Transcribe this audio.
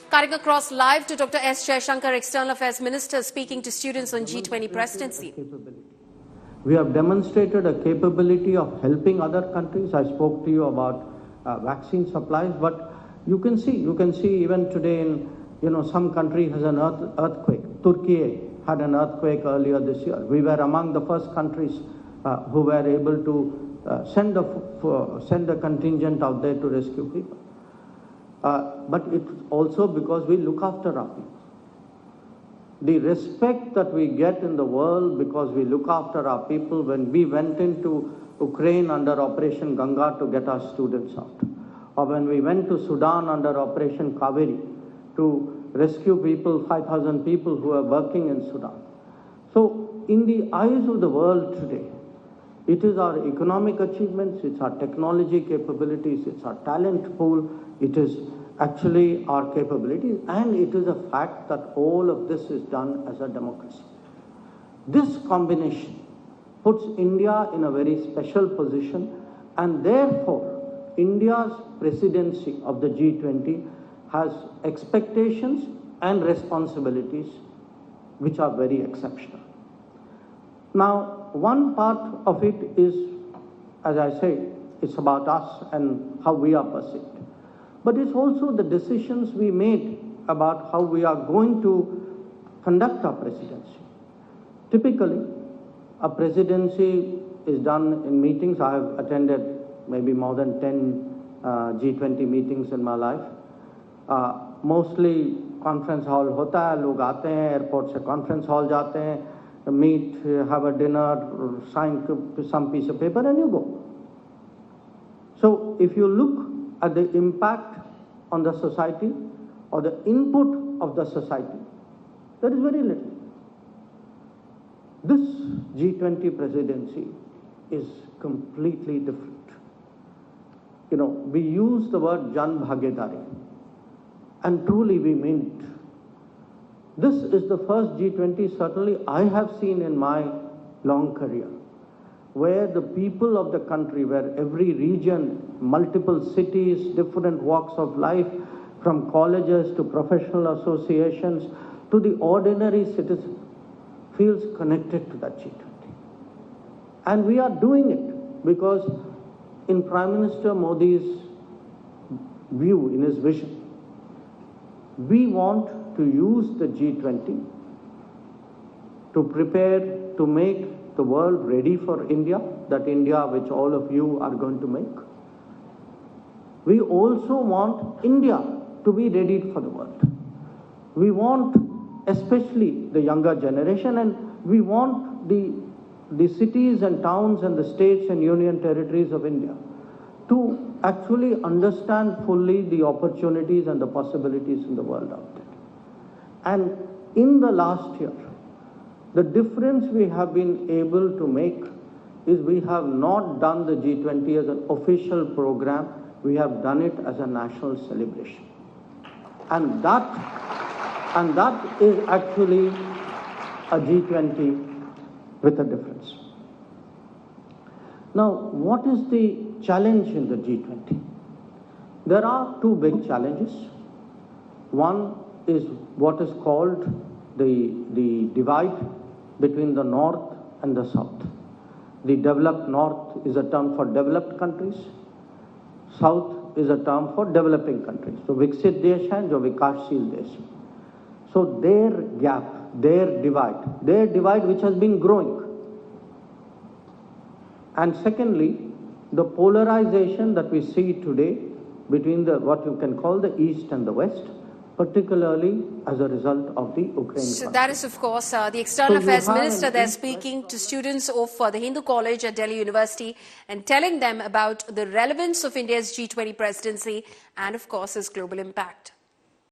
Cutting across live to Dr. S. Jaishankar, External Affairs Minister, speaking to students on G20 Presidency. We have demonstrated a capability of helping other countries. I spoke to you about vaccine supplies, but you can see even today in some country has an earthquake. Turkey had an earthquake earlier this year. We were among the first countries who were able to send a contingent out there to rescue people. But it's also because we look after our people. The respect that we get in the world because we look after our people. When we went into Ukraine under Operation Ganga to get our students out, or when we went to Sudan under Operation Kaveri to rescue people, 5,000 people who are working in Sudan. So in the eyes of the world today, it is our economic achievements, it's our technology capabilities, it's our talent pool, it is actually our capabilities, and it is a fact that all of this is done as a democracy. This combination puts India in a very special position, and therefore India's presidency of the G20 has expectations and responsibilities which are very exceptional. Now, one part of it is, as I say, it's about us and how we are perceived. But it's also the decisions we made about how we are going to conduct our presidency. Typically, a presidency is done in meetings. I have attended maybe more than 10 G20 meetings in my life. Mostly conference hall hota hai, log aate hain, airport se conference hall jate hain, meet, have a dinner, sign some piece of paper and you go. So if you look at the impact on the society or the input of the society, there is very little. This G20 presidency is completely different. We use the word Jan Bhagidari, and truly we mean it. This is the first G20 certainly I have seen in my long career, where the people of the country, where every region, multiple cities, different walks of life, from colleges to professional associations to the ordinary citizen, feels connected to that G20. And we are doing it because in Prime Minister Modi's view, in his vision, we want to use the G20 to prepare to make the world ready for India, that India which all of you are going to make. We also want India to be ready for the world. We want especially the younger generation, and we want the cities and towns and the states and union territories of India to actually understand fully the opportunities and the possibilities in the world out there. And in the last year, the difference we have been able to make is we have not done the G20 as an official program, we have done it as a national celebration. And that is actually a G20 with a difference. Now, what is the challenge in the G20? There are two big challenges. One is what is called the divide between the North and the South. The developed North is a term for developed countries. South is a term for developing countries. So, Viksit Desh hai, jo Vikashsheel Desh. So, their gap, their divide which has been growing. And secondly, the polarization that we see today between what you can call the East and the West, particularly as a result of the Ukraine conflict. So that is, of course, the External Affairs Minister there speaking to students of the Hindu College at Delhi University and telling them about the relevance of India's G20 presidency and, of course, its global impact.